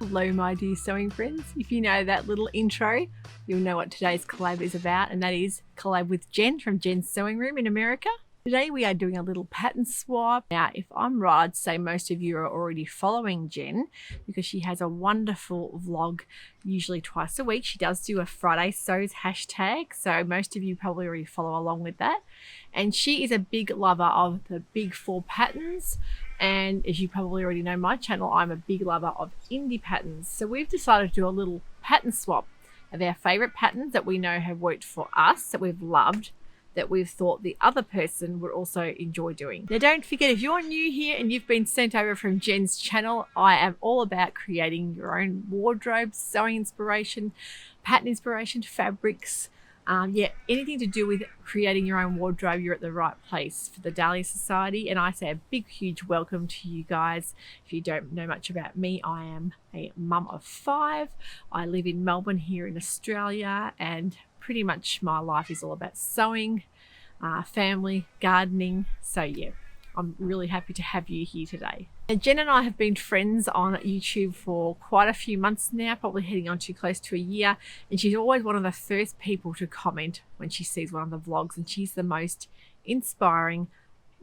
Hello my dear sewing friends. If you know that little intro, you'll know what today's collab is about, and that is collab with Jen from Jen's Sewing Room in America. Today we are doing a little pattern swap. Now if I'm right, I'd say most of you are already following Jen because she has a wonderful vlog usually twice a week. She does do a Friday Sews hashtag, so most of you probably already follow along with that. And she is a big lover of the big four patterns. And as you probably already know my channel, I'm a big lover of indie patterns. So we've decided to do a little pattern swap of our favorite patterns that we know have worked for us, that we've loved, that we've thought the other person would also enjoy doing. Now don't forget, if you're new here and you've been sent over from Jen's channel, I am all about creating your own wardrobes, sewing inspiration, pattern inspiration, fabrics, anything to do with creating your own wardrobe, you're at the right place for the Dahlia Society. And I say a big, huge welcome to you guys. If you don't know much about me, I am a mum of 5. I live in Melbourne here in Australia, and pretty much my life is all about sewing, family, gardening. So yeah, I'm really happy to have you here today. And Jen and I have been friends on YouTube for quite a few months now, probably heading on to close to a year. And she's always one of the first people to comment when she sees one of the vlogs. And she's the most inspiring,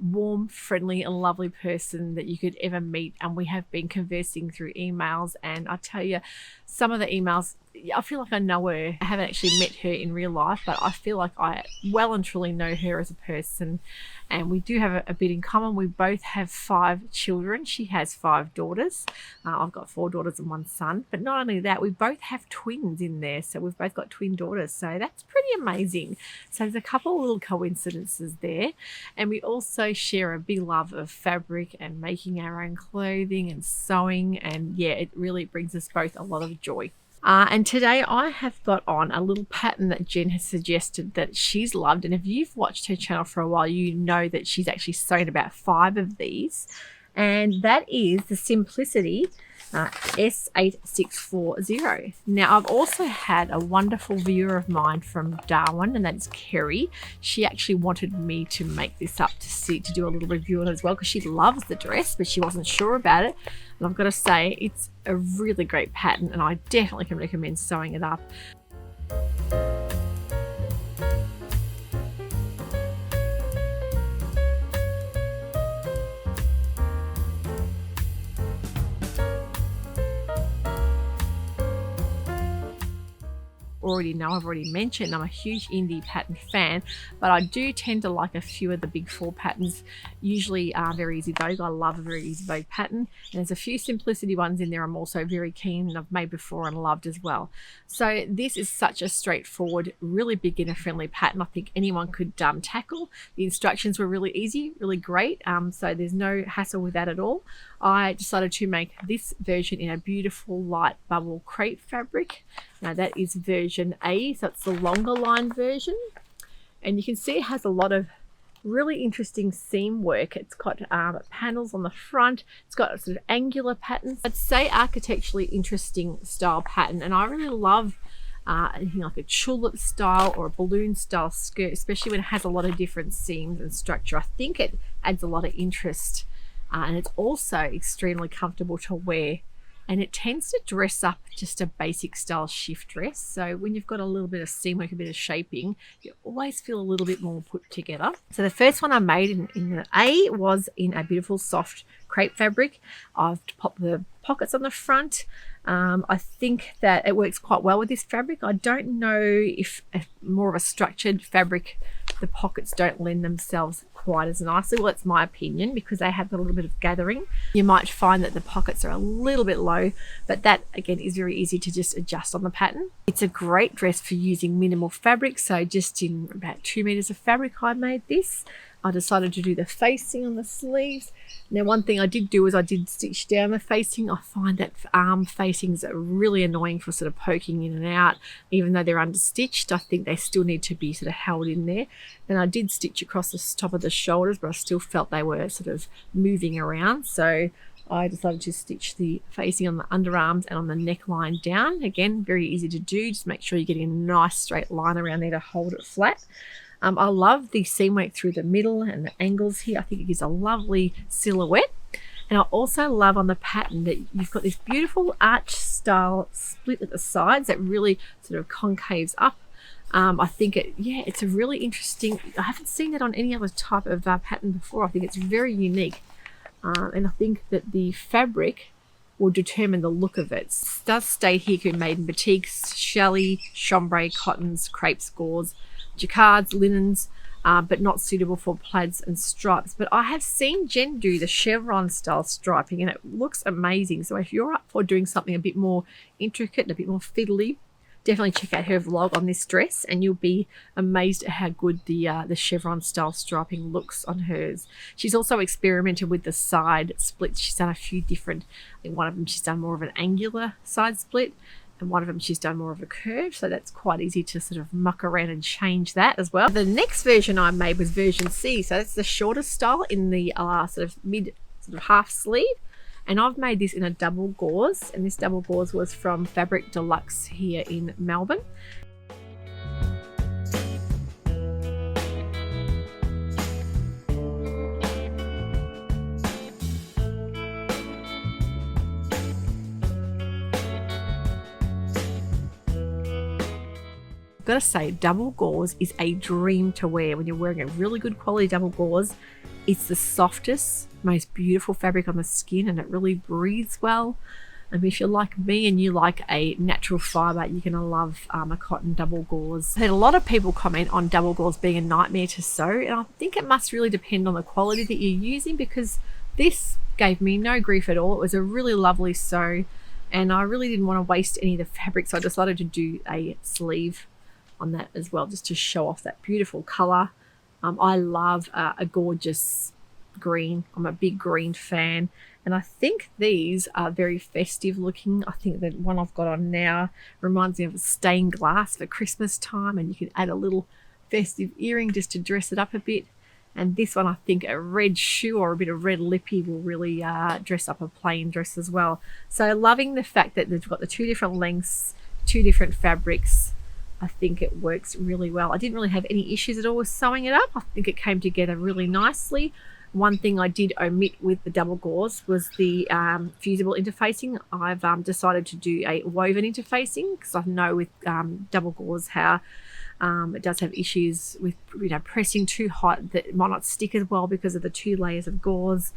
warm, friendly and lovely person that you could ever meet. And we have been conversing through emails, and I tell you, some of the emails, I feel like I know her. I haven't actually met her in real life, but I feel like I well and truly know her as a person. And we do have a bit in common. We both have 5 children. She has 5 daughters. I've got 4 daughters and 1 son. But not only that, we both have twins in there. So we've both got twin daughters. So that's pretty amazing. So there's a couple of little coincidences there. And we also share a big love of fabric and making our own clothing and sewing. And yeah, it really brings us both a lot of joy. And today I have got on a little pattern that Jen has suggested that she's loved. And if you've watched her channel for a while, you know that she's actually sewn about 5 of these. And that is the Simplicity S8640. Now I've also had a wonderful viewer of mine from Darwin, and that's Kerry. She actually wanted me to make this up to do a little review on it as well, because she loves the dress, but she wasn't sure about it. And I've got to say, it's a really great pattern, and I definitely can recommend sewing it up. I've already mentioned I'm a huge indie pattern fan, but I do tend to like a few of the big 4 patterns, usually Very Easy Vogue. I love a Very Easy Vogue pattern, and there's a few Simplicity ones in there I'm also very keen, and I've made before and loved as well. So this is such a straightforward, really beginner friendly pattern. I think anyone could tackle. The instructions were really easy, really great, so there's no hassle with that at all. I decided to make this version in a beautiful light bubble crepe fabric. Now that is version A, so it's the longer line version. And you can see it has a lot of really interesting seam work. It's got panels on the front. It's got sort of angular patterns. I'd say architecturally interesting style pattern. And I really love anything like a tulip style or a balloon style skirt, especially when it has a lot of different seams and structure. I think it adds a lot of interest. And it's also extremely comfortable to wear, and it tends to dress up just a basic style shift dress. So when you've got a little bit of seam work, a bit of shaping, you always feel a little bit more put together. So the first one I made in the A was in a beautiful soft crepe fabric. I've popped the pockets on the front. I think that it works quite well with this fabric. I don't know if more of a structured fabric, the pockets don't lend themselves quite as nicely. Well, that's my opinion, because they have got a little bit of gathering. You might find that the pockets are a little bit low, but that again is very easy to just adjust on the pattern. It's a great dress for using minimal fabric. So just in about 2 meters of fabric, I made this. I decided to do the facing on the sleeves. Now one thing I did do is I did stitch down the facing. I find that arm facings are really annoying for sort of poking in and out. Even though they're understitched, I think they still need to be sort of held in there. And I did stitch across the top of the shoulders, but I still felt they were sort of moving around. So I decided to stitch the facing on the underarms and on the neckline down. Again, very easy to do. Just make sure you're getting a nice straight line around there to hold it flat. I love the seam work through the middle and the angles here. I think it gives a lovely silhouette. And I also love on the pattern that you've got this beautiful arch style split at the sides that really sort of concaves up. I think it's a really interesting, I haven't seen that on any other type of pattern before. I think it's very unique. And I think that the fabric will determine the look of it. It does state here could be made in batiks, challis, chambray, cottons, crepes, gauze, jacquards, linens, but not suitable for plaids and stripes. But I have seen Jen do the chevron style striping and it looks amazing. So if you're up for doing something a bit more intricate and a bit more fiddly, definitely check out her vlog on this dress and you'll be amazed at how good the chevron style striping looks on hers. She's also experimented with the side splits. She's done a few different, I think one of them she's done more of an angular side split and one of them she's done more of a curve, so that's quite easy to sort of muck around and change that as well. The next version I made was version C, so that's the shorter style in the sort of mid sort of half sleeve. And I've made this in a double gauze, and this double gauze was from Fabric Deluxe here in Melbourne. I've got to say, double gauze is a dream to wear when you're wearing a really good quality double gauze. It's the softest, most beautiful fabric on the skin and it really breathes well. And if you're like me and you like a natural fibre, you're going to love a cotton double gauze. I had a lot of people comment on double gauze being a nightmare to sew, and I think it must really depend on the quality that you're using, because this gave me no grief at all. It was a really lovely sew and I really didn't want to waste any of the fabric, so I decided to do a sleeve on that as well, just to show off that beautiful colour. I love a gorgeous green. I'm a big green fan, and I think these are very festive looking. I think the one I've got on now reminds me of a stained glass for Christmas time, and you can add a little festive earring just to dress it up a bit. And this one, I think a red shoe or a bit of red lippy will really dress up a plain dress as well. So loving the fact that they've got the two different lengths, two different fabrics. I think it works really well. I didn't really have any issues at all with sewing it up. I think it came together really nicely. One thing I did omit with the double gauze was the fusible interfacing. I've decided to do a woven interfacing because I know with double gauze how it does have issues with pressing too hot, that it might not stick as well because of the two layers of gauze.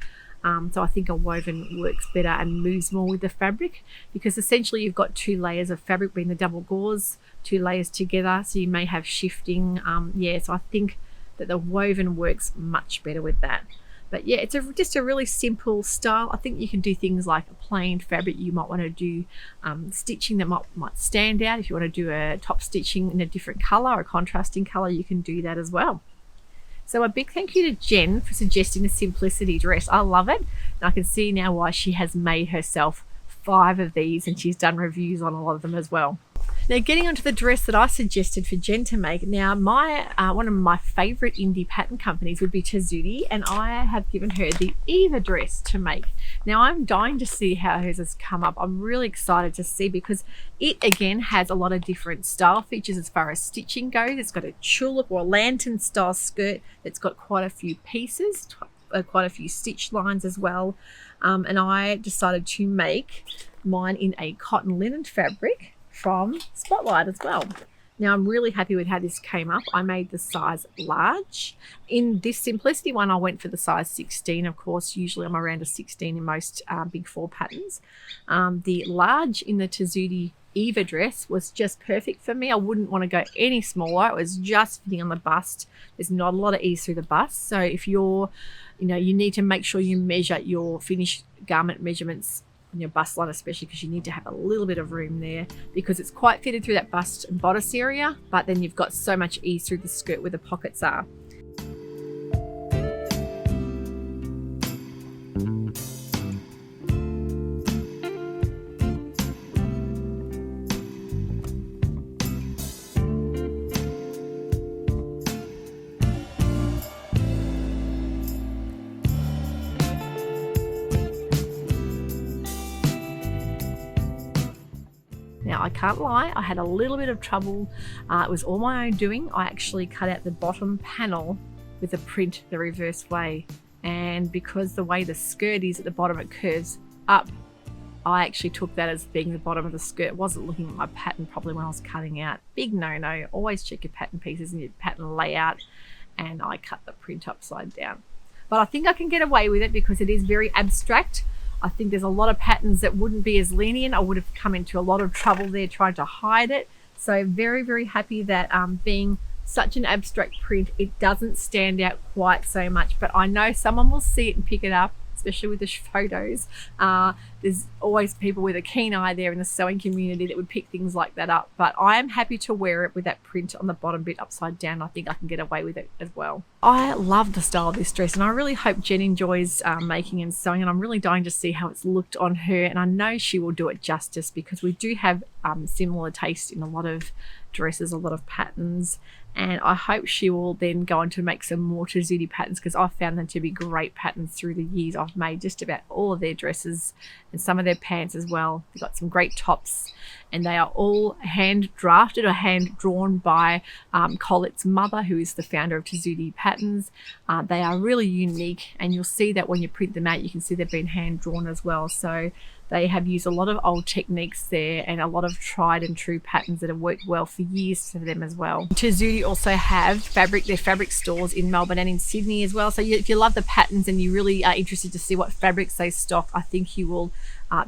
So I think a woven works better and moves more with the fabric, because essentially you've got two layers of fabric being the double gauze, two layers together, so you may have shifting. So I think that the woven works much better with that. But yeah, it's just a really simple style. I think you can do things like a plain fabric. You might want to do stitching that might stand out. If you want to do a top stitching in a different color or a contrasting color, you can do that as well. So a big thank you to Jen for suggesting the simplicity dress. I love it. And I can see now why she has made herself 5 of these, and she's done reviews on a lot of them as well. Now, getting onto the dress that I suggested for Jen to make. Now, one of my favorite indie pattern companies would be Sewciety, and I have given her the Eva dress to make. Now, I'm dying to see how hers has come up. I'm really excited to see, because it again has a lot of different style features as far as stitching goes. It's got a tulip or lantern style skirt that's got quite a few pieces, quite a few stitch lines as well. And I decided to make mine in a cotton linen fabric from Spotlight as well. Now I'm really happy with how this came up. I made the size large. In this simplicity one, I went for the size 16. Of course, usually I'm around a 16 in most big 4 patterns. The large in the Sewciety Eva dress was just perfect for me. I wouldn't want to go any smaller. It was just fitting on the bust. There's not a lot of ease through the bust. So if you're, you need to make sure you measure your finished garment measurements on your bust line, especially because you need to have a little bit of room there, because it's quite fitted through that bust and bodice area, but then you've got so much ease through the skirt where the pockets are. Now, I can't lie, I had a little bit of trouble. It was all my own doing. I actually cut out the bottom panel with the print the reverse way, and because the way the skirt is at the bottom, it curves up, I actually took that as being the bottom of the skirt. Wasn't looking at my pattern properly when I was cutting out. Big no-no. Always check your pattern pieces and your pattern layout. And I cut the print upside down. But I think I can get away with it because it is very abstract. I think there's a lot of patterns that wouldn't be as lenient. I would have come into a lot of trouble there trying to hide it. So very, very happy that being such an abstract print, it doesn't stand out quite so much. But I know someone will see it and pick it up, especially with the photos. There's always people with a keen eye there in the sewing community that would pick things like that up. But I am happy to wear it with that print on the bottom bit upside down. I think I can get away with it as well. I love the style of this dress, and I really hope Jen enjoys making and sewing, and I'm really dying to see how it's looked on her, and I know she will do it justice because we do have similar taste in a lot of dresses, a lot of patterns, and I hope she will then go on to make some more Sewciety patterns because I've found them to be great patterns through the years. I've made just about all of their dresses and some of their pants as well. They've got some great tops, and they are all hand drafted or hand drawn by Colette's mother, who is the founder of Sewciety patterns. They are really unique, and you'll see that when you print them out, you can see they've been hand drawn as well. So they have used a lot of old techniques there and a lot of tried and true patterns that have worked well for years for them as well. Sewciety also have their fabric stores in Melbourne and in Sydney as well. So if you love the patterns and you really are interested to see what fabrics they stock, I think you will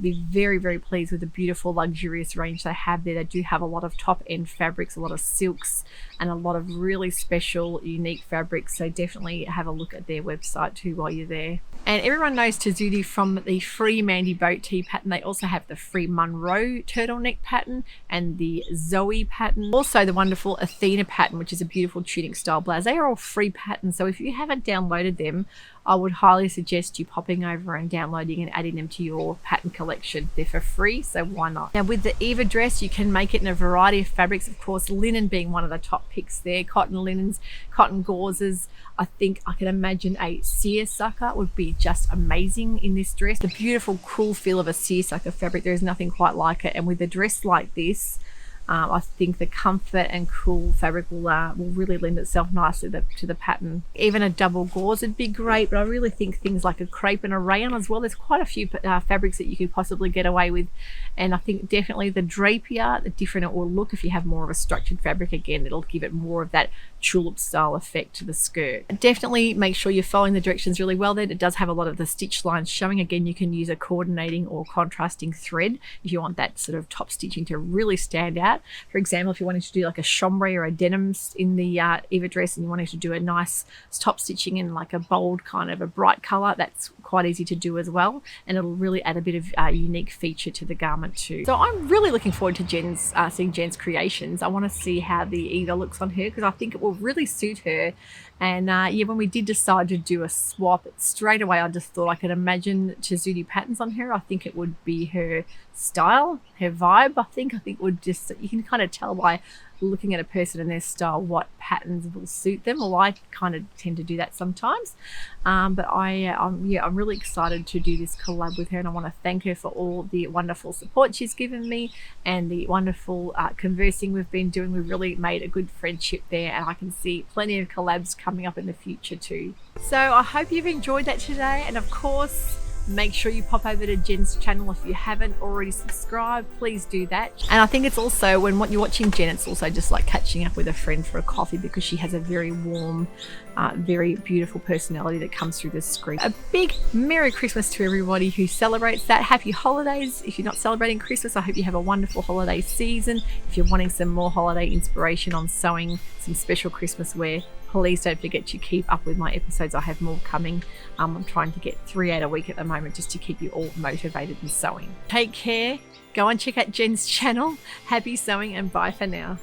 be very, very pleased with the beautiful luxurious range they have there. They do have a lot of top end fabrics, a lot of silks, and a lot of really special unique fabrics. So definitely have a look at their website too while you're there. And everyone knows Sewciety from the Free Mandy boat tee pattern. They also have the Free Munro turtleneck pattern and the Zoe pattern. Also the wonderful Athena pattern, which is a beautiful tunic style blouse. They are all free patterns, so if you haven't downloaded them, I would highly suggest you popping over and downloading and adding them to your pattern collection. They're for free, so why not? Now with the Eva dress, you can make it in a variety of fabrics. Of course, linen being one of the top picks there. Cotton linens, cotton gauzes. I think I can imagine a seersucker would be just amazing in this dress. The beautiful cool feel of a seersucker fabric, there is nothing quite like it. And with a dress like this, I think the comfort and cool fabric will really lend itself nicely to the pattern. Even a double gauze would be great, but I really think things like a crepe and a rayon as well. There's quite a few fabrics that you could possibly get away with, and I think definitely the drapier, the different it will look if you have more of a structured fabric. Again, it'll give it more of that tulip style effect to the skirt. Definitely make sure you're following the directions really well there. It does have a lot of the stitch lines showing. Again, you can use a coordinating or contrasting thread if you want that sort of top stitching to really stand out. For example, if you wanted to do like a chambray or a denim in the Eva dress and you wanted to do a nice top stitching in like a bold kind of a bright color, that's quite easy to do as well, and it'll really add a bit of unique feature to the garment too. So I'm really looking forward to seeing Jen's creations. I want to see how the Eva looks on her because I think it will really suit her. And yeah, when we did decide to do a swap, straight away I just thought I could imagine Sewciety patterns on her. I think it would be her style, her vibe. I think would just, you can kind of tell by looking at a person and their style what patterns will suit them. Well, I kind of tend to do that sometimes, but I'm really excited to do this collab with her, and I want to thank her for all the wonderful support she's given me and the wonderful conversing we've been doing. We've really made a good friendship there, and I can see plenty of collabs coming up in the future too. So I hope you've enjoyed that today, and of course make sure you pop over to Jen's channel if you haven't already subscribed. Please do that. And I think it's also, when you're watching Jen, it's also just like catching up with a friend for a coffee because she has a very warm, very beautiful personality that comes through the screen. A big Merry Christmas to everybody who celebrates that. Happy holidays. If you're not celebrating Christmas, I hope you have a wonderful holiday season. If you're wanting some more holiday inspiration on sewing some special Christmas wear, please don't forget to keep up with my episodes. I have more coming. I'm trying to get 3 out a week at the moment just to keep you all motivated and sewing. Take care. Go and check out Jen's channel. Happy sewing and bye for now.